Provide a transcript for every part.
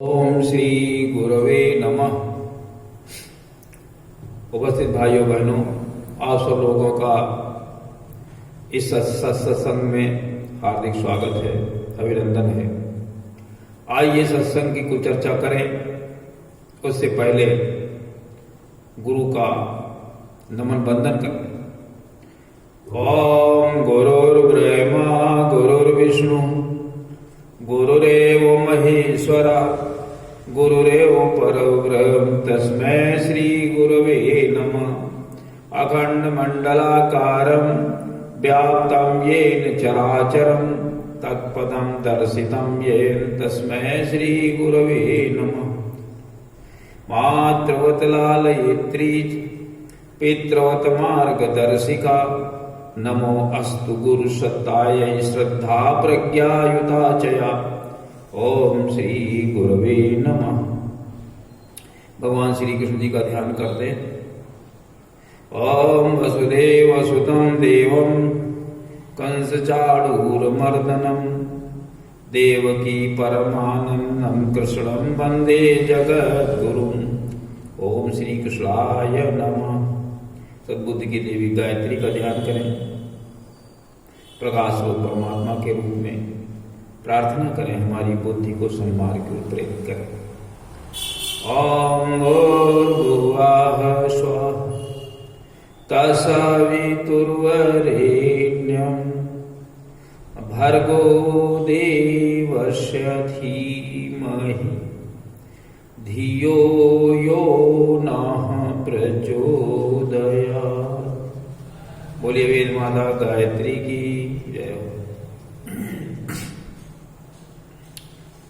ओम श्री गुरवे नमः। उपस्थित भाइयों बहनों, आप सब लोगों का इस सत्संग में हार्दिक स्वागत है, अभिनंदन है। आइए सत्संग की कुछ चर्चा करें। उससे पहले गुरु का नमन बंदन करें। ओम गुरुर्ब्रह्मा गुरुर्विष्णु गुरुरेव महेश्वरा गुरुरेव परब्रह्म तस्मै श्री गुरवे नमः। अखंड मंडलाकारं व्याप्तं येन चराचरं तत्पदं दर्शितं येन तस्मै श्री गुरवे नमः। मातृवत् लालयित्री पितृवत् मार्गदर्शिका नमो अस्तु गुरु सत्तायै श्रद्धा प्रज्ञायुता चया। ओम श्री गुरवे नमः। भगवान श्री कृष्ण जी का ध्यान करते हैं। ओम वसुदेव सुतं देवं कंस चाणूरमर्दनं देवकी परमानंदं कृष्णं वंदे जगद्गुरुम्। ओम श्री कृष्णाय नमः। सद्बुद्धि की देवी गायत्री का ध्यान करें। प्रकाश रूप परमात्मा के रूप में प्रार्थना करें, हमारी बुद्धि को सन्मार्ग की ओर प्रेरित करें। ओम भूर्भुवः स्वः तत्सवितुर्वरेण्यं भर्गो देवस्य धीमहि धियो यो नः प्रचोदयात्। बोलिए वेद माता गायत्री की जय हो।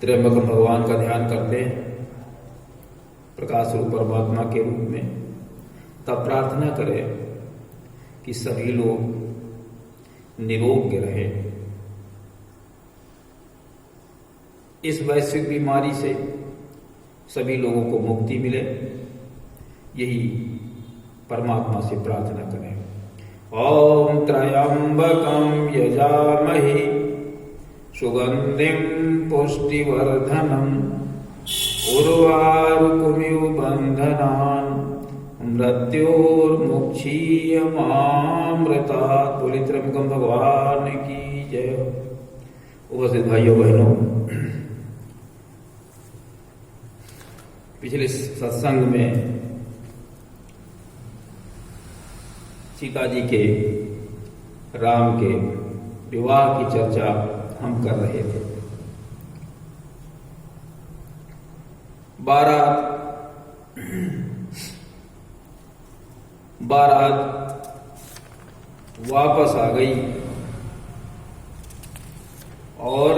त्र्यंबकम भगवान का ध्यान करते हैं प्रकाश रूप परमात्मा के रूप में। तब प्रार्थना करें कि सभी लोग निरोग रहे, इस वैश्विक बीमारी से सभी लोगों को मुक्ति मिले। यही परमात्मा से प्रार्थना करें। ओम त्र्यंबकं यजामहे सुगंधिं पुष्टिवर्धनम् उर्वारुकमिव बंधनान् मृत्योर्मुक्षीयमामृतात्। बोले त्र्यंबकं भगवान की जय हो। उपस्थित भाइयों बहनों, पिछले सत्संग में सीता जी के राम के विवाह की चर्चा हम कर रहे थे। बारात वापस आ गई और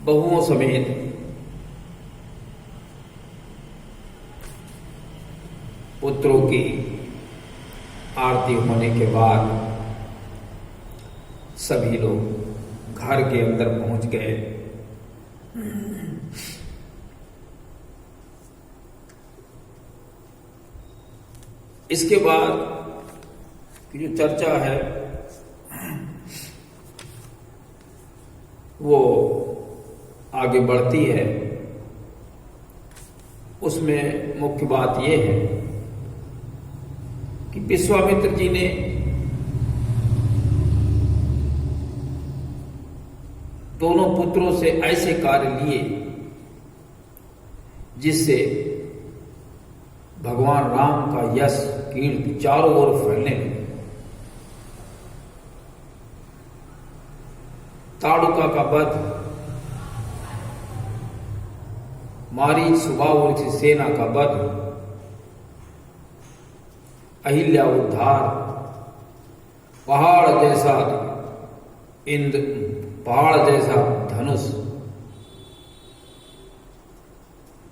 बहुओं समेत पुत्रों की आरती होने के बाद सभी लोग घर के अंदर पहुंच गए। इसके बाद की जो चर्चा है वो आगे बढ़ती है। उसमें मुख्य बात यह है कि विश्वामित्र जी ने दोनों पुत्रों से ऐसे कार्य लिए जिससे भगवान राम का यश कीर्ति चारों ओर फैलने लगी। ताड़ुका का वध, मारीच सुबाहुर की सेना का वध, अहिल्या उद्धार, पहाड़ जैसा धनुष,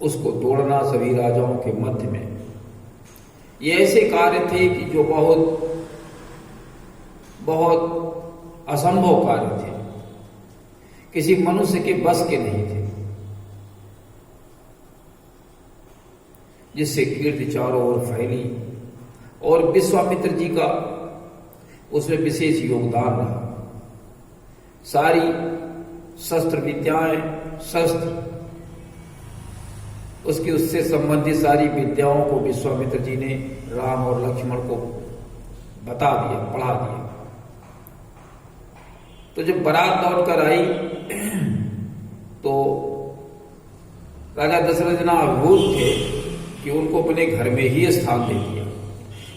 उसको तोड़ना सभी राजाओं के मध्य में। ये ऐसे कार्य थे कि जो बहुत असंभव कार्य थे, किसी मनुष्य के बस के नहीं थे, जिससे कीर्ति चारों ओर फैली। और विश्वामित्र जी का उसमें विशेष योगदान रहा, सारी शस्त्र विद्याएं, शस्त्र, उससे संबंधित सारी विद्याओं को विश्वामित्र जी ने राम और लक्ष्मण को बता दिया, पढ़ा दिया। तो जब बारात लौट कर आई तो राजा दशरथ इतना अद्भुत थे कि उनको अपने घर में ही स्थान दे दिया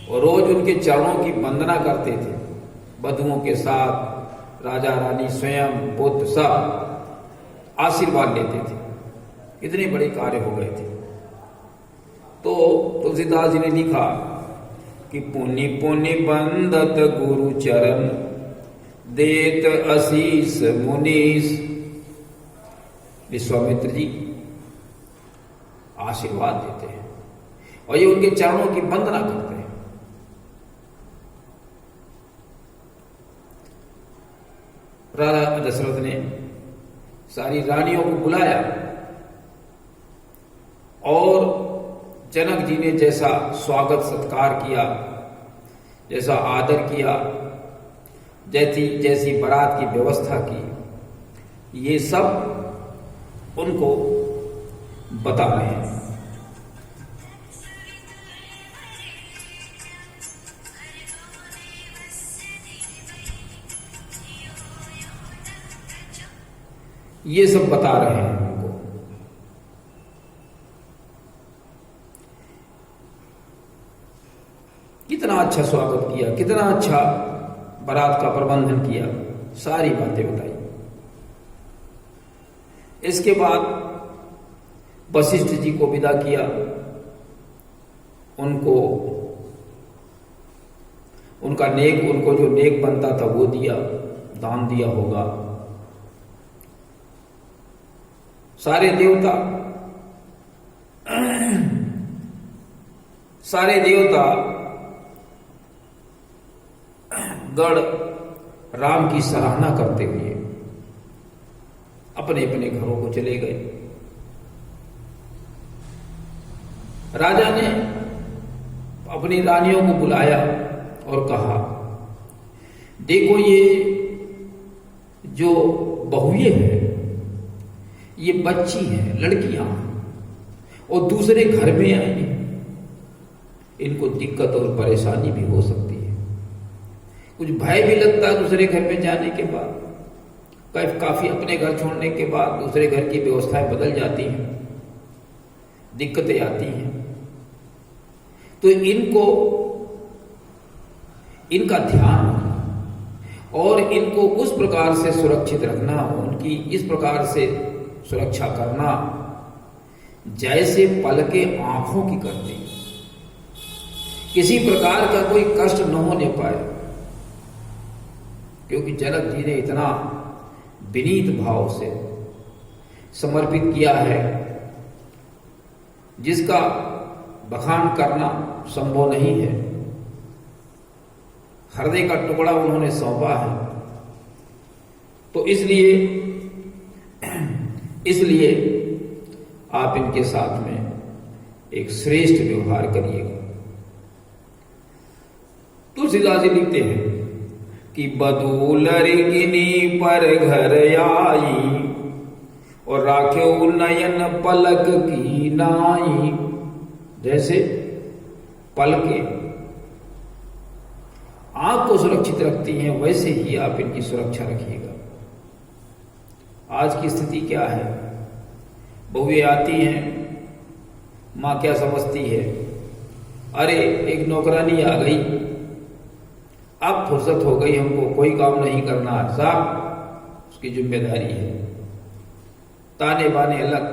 और रोज उनके चरणों की वंदना करते थे। बधुओं के साथ राजा रानी स्वयं पुत्र सब आशीर्वाद लेते थे। इतने बड़े कार्य हो गए थे। तो तुलसीदास जी ने लिखा कि पुनि पुनि बंदत गुरु चरण, देत आशीष मुनीस। विश्वामित्र जी आशीर्वाद देते हैं और ये उनके चरणों की वंदना करते हैं। राजा दशरथ ने सारी रानियों को बुलाया और जनक जी ने जैसा स्वागत सत्कार किया, जैसा आदर किया, जैसी बारात की व्यवस्था की, ये सब उनको बता रहे हैं। ये सब बता रहे हैं उनको। कितना अच्छा स्वागत किया, कितना अच्छा बारात का प्रबंधन किया, सारी बातें बताई। इसके बाद वशिष्ठ जी को विदा किया, उनको जो नेक बनता था वो दिया, दान दिया होगा। सारे देवता गण राम की सराहना करते हुए अपने अपने घरों को चले गए। राजा ने अपनी रानियों को बुलाया और कहा, देखो ये जो बहुएं हैं, ये बच्ची हैं, लड़कियां, और दूसरे घर में आई, इनको दिक्कत और परेशानी भी हो सकती है। कुछ भय भी लगता है दूसरे घर में जाने के बाद, काफी अपने घर छोड़ने के बाद दूसरे घर की व्यवस्थाएं बदल जाती हैं, दिक्कतें आती हैं। तो इनका ध्यान और इनको उस प्रकार से सुरक्षित रखना, उनकी इस प्रकार से सुरक्षा करना जैसे पलके आंखों की करते, किसी प्रकार का कोई कष्ट न होने पाए। क्योंकि जनक जी ने इतना विनीत भाव से समर्पित किया है जिसका बखान करना संभव नहीं है। हृदय का टुकड़ा उन्होंने सौंपा है। तो इसलिए आप इनके साथ में एक श्रेष्ठ व्यवहार करिएगा। तुलसीदास जी लिखते हैं कि बधू लड़किनी पर घर आई, और राख्यो नयन पलक की नाई। जैसे पलके आंख को सुरक्षित रखती हैं, वैसे ही आप इनकी सुरक्षा रखिएगा। आज की स्थिति क्या है? बहुएं आती हैं, मां क्या समझती है, अरे एक नौकरानी आ गई, अब फुर्सत हो गई, हमको कोई काम नहीं करना है, साहब उसकी जिम्मेदारी है। ताने बाने अलग,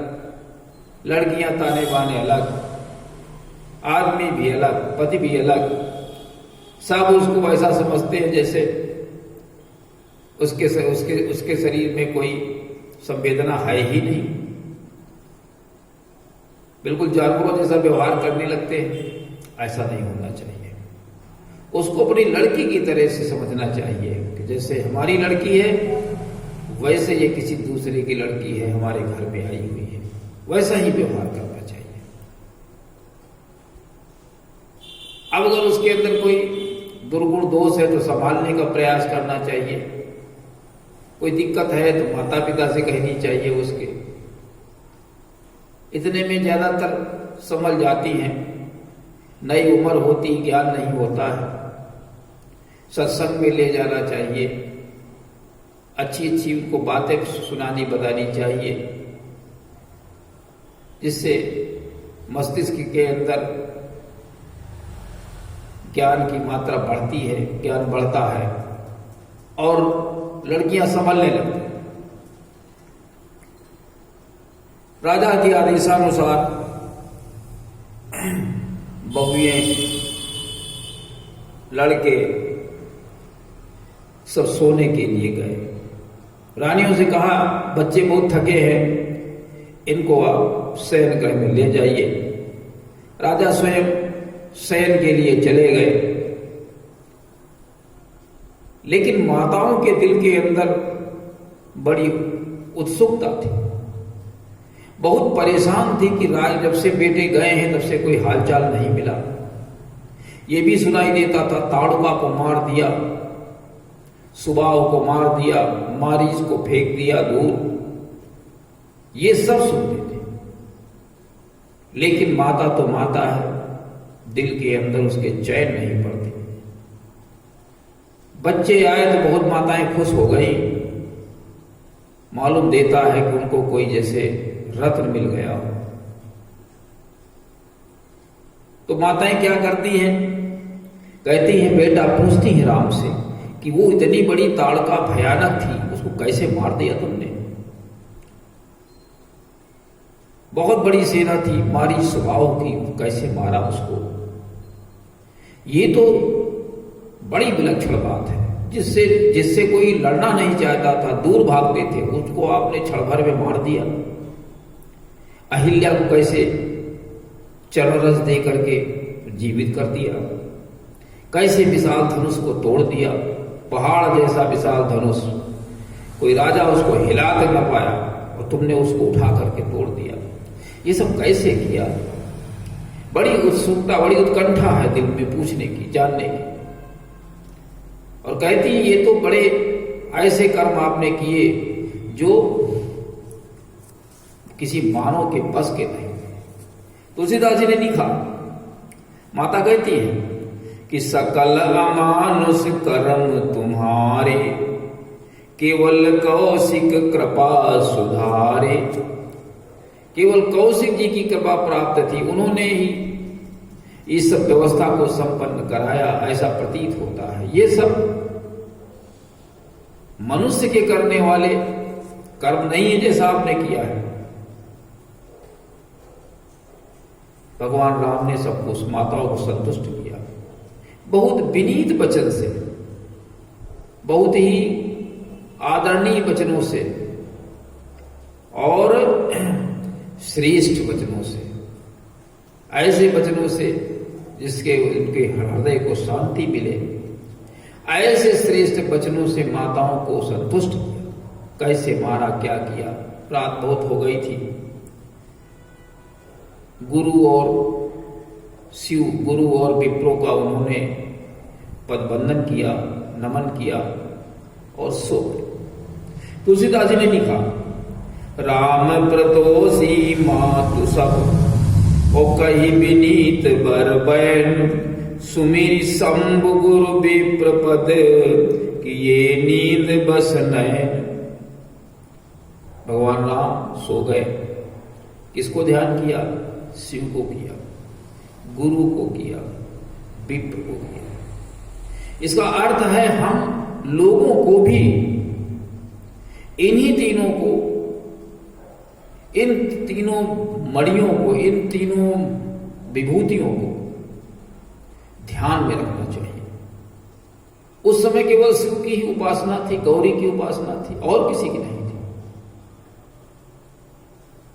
लड़कियां ताने बाने अलग, आदमी भी अलग, पति भी अलग, सब उसको ऐसा समझते हैं जैसे उसके शरीर में कोई संवेदना है ही नहीं। बिल्कुल जानवरों जैसा व्यवहार करने लगते हैं। ऐसा नहीं होना चाहिए। उसको अपनी लड़की की तरह से समझना चाहिए कि जैसे हमारी लड़की है वैसे ये किसी दूसरे की लड़की है, हमारे घर में आई हुई है, वैसा ही व्यवहार करना चाहिए। अब अगर उसके अंदर कोई दुर्गुण दोष है तो संभालने का प्रयास करना चाहिए। कोई दिक्कत है तो माता पिता से कहनी चाहिए उसके। इतने में ज्यादातर समझ जाती हैं। नई उम्र होती, ज्ञान नहीं होता है, सत्संग में ले जाना चाहिए, अच्छी अच्छी उनको बातें सुनानी बतानी चाहिए, जिससे मस्तिष्क के अंदर ज्ञान की मात्रा बढ़ती है, ज्ञान बढ़ता है और लड़कियां संभलने लगती हैं। राजा के आदेशानुसार बहुएं, लड़के सब सोने के लिए गए। रानियों से कहा बच्चे बहुत थके हैं, इनको आप शयन गृह में ले जाइए। राजा स्वयं शयन के लिए चले गए। लेकिन माताओं के दिल के अंदर बड़ी उत्सुकता थी, बहुत परेशान थी कि राज जब से बेटे गए हैं तब से कोई हालचाल नहीं मिला। ये भी सुनाई देता था ताड़ुका को मार दिया, सुबाह को मार दिया, मारीच को फेंक दिया दूर, ये सब सुनते थे। लेकिन माता तो माता है, दिल के अंदर उसके चैन नहीं पड़ती। बच्चे आए तो बहुत माताएं खुश हो गई। मालूम देता है कि उनको कोई जैसे रत्न मिल गया हो। तो माताएं क्या करती हैं, कहती हैं बेटा, पूछती हैं राम से कि वो इतनी बड़ी ताड़का भयानक थी, उसको कैसे मार दिया तुमने? बहुत बड़ी सेना थी, मारी स्वभाव की, कैसे मारा उसको? ये तो बड़ी विलक्षण बात है, जिससे कोई लड़ना नहीं चाहता था, दूर भागते थे, उसको आपने क्षण भर में मार दिया। अहिल्या को कैसे चरण रस दे करके जीवित कर दिया, कैसे विशाल धनुष को तोड़ दिया, पहाड़ जैसा विशाल धनुष, कोई राजा उसको हिला कर न पाया और तुमने उसको उठा करके तोड़ दिया। ये सब कैसे किया? बड़ी उत्सुकता, बड़ी उत्कंठा है दिल में पूछने की, जानने की। और कहती ये तो बड़े ऐसे कर्म आपने किए जो किसी मानव के बस के नहीं। तुलसीदास जी ने लिखा, माता कहती है कि सकल अमानुष कर्म तुम्हारे, केवल कौशिक कृपा सुधारे। केवल कौशिक जी की कृपा प्राप्त थी, उन्होंने ही इस सब व्यवस्था को संपन्न कराया, ऐसा प्रतीत होता है। ये सब मनुष्य के करने वाले कर्म नहीं है जैसा आपने किया है। भगवान राम ने सबको, उस माताओं को संतुष्ट किया, बहुत विनीत वचन से, बहुत ही आदरणीय वचनों से और श्रेष्ठ वचनों से, ऐसे वचनों से जिसके उनके हृदय को शांति मिले, ऐसे श्रेष्ठ वचनों से माताओं को संतुष्ट किया। कैसे मारा, क्या किया? रात बहुत हो गई थी। गुरु और विप्रो का उन्होंने पदबंधन किया, नमन किया और सो गए। तुलसीदास जी ने लिखा, राम प्रतोषी मातु सब ओ कही विनीत बर बैन, सुमिर शंभु गुरु विप्र पद कि ये नींद बस नैन। भगवान राम सो गए। किसको ध्यान किया? शिव को किया, गुरु को किया, विप्र को किया। इसका अर्थ है हम लोगों को भी इन्हीं तीनों को, इन तीनों मणियों को, इन तीनों विभूतियों को ध्यान में रखना चाहिए। उस समय केवल शिव की ही उपासना थी, गौरी की उपासना थी, और किसी की नहीं थी।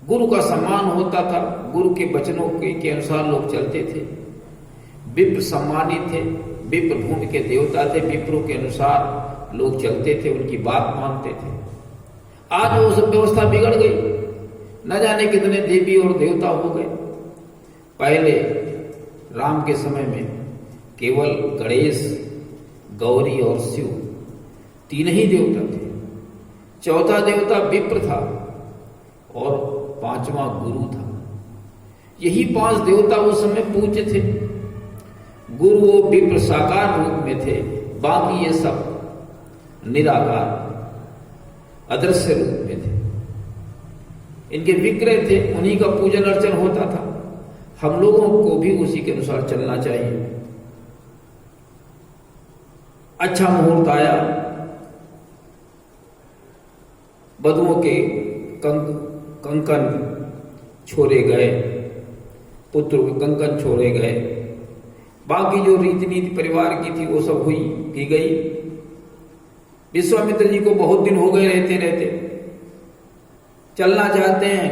गुरु का सम्मान होता था, गुरु के वचनों के अनुसार लोग चलते थे। विप्र सम्मानित थे, विप्र भूमि के देवता थे, विप्रों के अनुसार लोग चलते थे, उनकी बात मानते थे। आज वो सब व्यवस्था बिगड़ गई, न जाने कितने देवी और देवता हो गए। पहले राम के समय में केवल गणेश, गौरी और शिव तीन ही देवता थे। चौथा देवता विप्र था और पांचवा गुरु था। यही 5 देवता उस समय पूज्य थे। गुरु और विप्र साकार रूप में थे, बाकी ये सब निराकार अदृश्य रूप में थे। इनके विग्रह थे, उन्हीं का पूजन अर्चन होता था। हम लोगों को भी उसी के अनुसार चलना चाहिए। अच्छा मुहूर्त आया, वधुओं के कंकन छोड़े गए, पुत्र के कंकन छोड़े गए, बाकी जो रीति नीति परिवार की थी वो सब हुई की गई। विश्वामित्र जी को बहुत दिन हो गए रहते रहते, चलना चाहते हैं,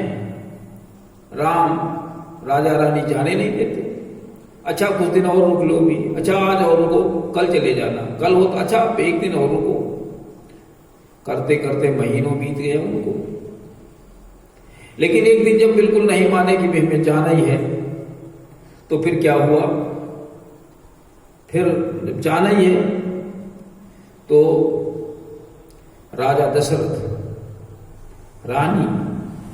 राम राजा रानी जाने नहीं देते। अच्छा कुछ दिन और रुक लो भी, अच्छा आज और रुको, कल चले जाना, कल हो तो अच्छा एक दिन और रुको। करते करते महीनों बीत गए उनको। लेकिन एक दिन जब बिल्कुल नहीं माने कि हमें जाना ही है, तो फिर क्या हुआ? फिर जब जाना ही है तो राजा दशरथ, रानी,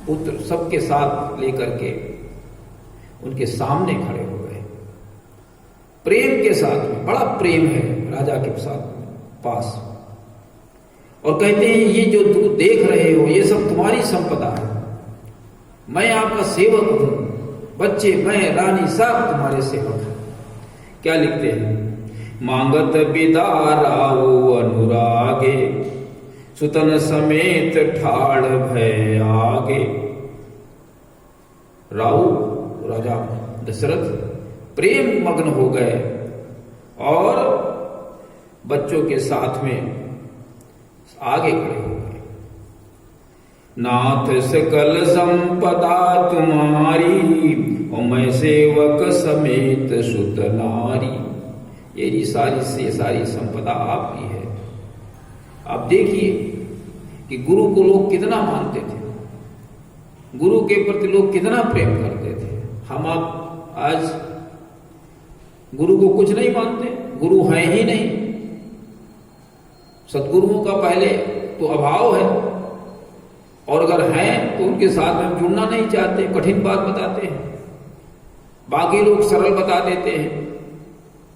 पुत्र सबके साथ लेकर के उनके सामने खड़े हो गए। प्रेम के साथ में, बड़ा प्रेम है राजा के साथ पास, और कहते हैं ये जो तुम देख रहे हो ये सब तुम्हारी संपदा है, मैं आपका सेवक हूं, बच्चे, मैं, रानी, सब तुम्हारे सेवक हैं। क्या लिखते हैं? मांगत बिदाराओ अनुरागे, सुतन समेत ठाड़ भय आगे। राऊ राजा दशरथ प्रेम मग्न हो गए और बच्चों के साथ में आगे खड़े हो गए। नाथ सकल संपदा तुम्हारी, और मैं सेवक समेत सुत नारी। ये सारी संपदा आपकी है। आप देखिए कि गुरु को लोग कितना मानते थे, गुरु के प्रति लोग कितना प्रेम करते थे। हम आप आज गुरु को कुछ नहीं मानते, गुरु हैं ही नहीं। सद्गुरुओं का पहले तो अभाव है, और अगर हैं तो उनके साथ में जुड़ना नहीं चाहते, कठिन बात बताते हैं। बाकी लोग सरल बता देते हैं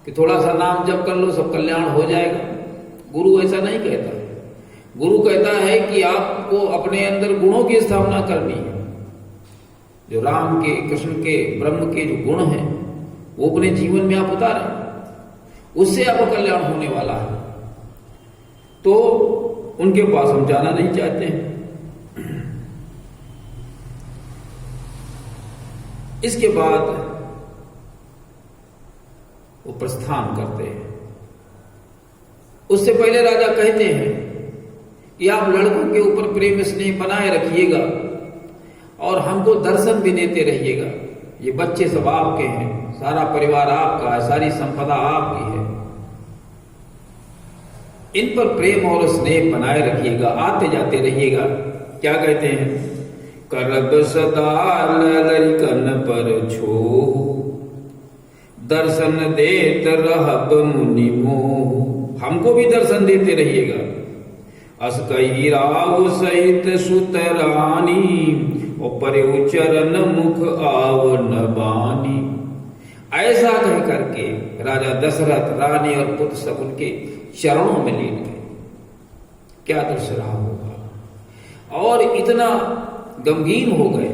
कि थोड़ा सा नाम जप कर लो सब कल्याण हो जाएगा। गुरु ऐसा नहीं कहता। गुरु कहता है कि आपको अपने अंदर गुणों की स्थापना करनी है। जो राम के, कृष्ण के, ब्रह्म के जो गुण हैं वो अपने जीवन में आप उतारें, उससे आपको कल्याण होने वाला है। तो उनके पास हम जाना नहीं चाहते हैं। इसके बाद वो प्रस्थान करते हैं। उससे पहले राजा कहते हैं कि आप लड़कों के ऊपर प्रेम स्नेह बनाए रखिएगा और हमको दर्शन भी देते रहिएगा। ये बच्चे सब आपके हैं, सारा परिवार आपका है, सारी संपदा आपकी है। इन पर प्रेम और स्नेह बनाए रखिएगा, आते जाते रहिएगा। क्या कहते हैं? करब सदा ललरिकन पर छोहु, दर्शन देत रहब मुनि मोह। हमको भी दर्शन देते रहिएगा। अस कही राव सहित सुत रानी, और परे चरण मुख आवन बानी। ऐसा कह करके राजा दशरथ, रानी और पुत्र सब उनके चरणों में लेट गए। क्या दृश्य रहा होगा। और इतना गमगीन हो गए,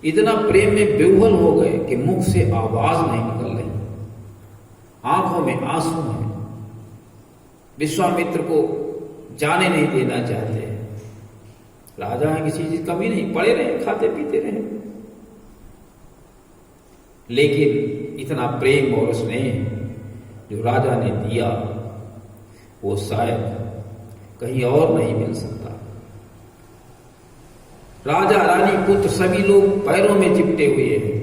इतना प्रेम में विह्वल हो गए कि मुख से आवाज नहीं निकल रही, आंखों में आंसू हैं। विश्वामित्र को जाने नहीं देना चाहते। राजा है, किसी चीज की कमी नहीं, पड़े रहे, खाते पीते रहे। लेकिन इतना प्रेम और स्नेह जो राजा ने दिया वो शायद कहीं और नहीं मिल सकता। राजा, रानी, पुत्र सभी लोग पैरों में चिपटे हुए हैं,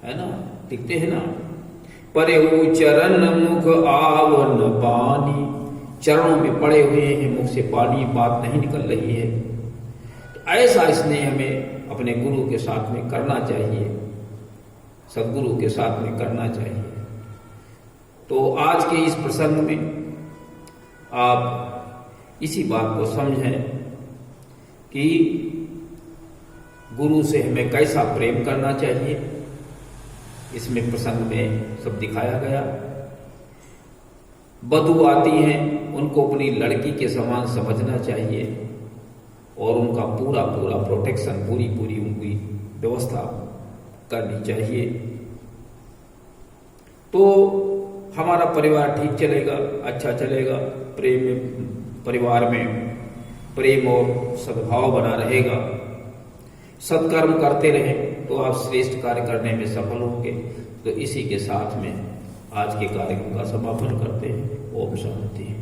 है ना, दिखते हैं ना। परे चरण मुख आवन पानी, चरणों में पड़े हुए हैं, मुख से पानी, बात नहीं निकल रही है। तो ऐसा स्नेह हमें अपने गुरु के साथ में करना चाहिए, सद्गुरु के साथ में करना चाहिए। तो आज के इस प्रसंग में आप इसी बात को समझें कि गुरु से हमें कैसा प्रेम करना चाहिए। इसमें प्रसंग में सब दिखाया गया। वधू आती हैं, उनको अपनी लड़की के समान समझना चाहिए और उनका पूरा पूरा प्रोटेक्शन, पूरी पूरी उनकी व्यवस्था करनी चाहिए। तो हमारा परिवार ठीक चलेगा, अच्छा चलेगा, परिवार में प्रेम और सद्भाव बना रहेगा। सत्कर्म करते रहें तो आप श्रेष्ठ कार्य करने में सफल होंगे। तो इसी के साथ में आज के कार्यक्रम का समापन करते हैं। ओम शांति।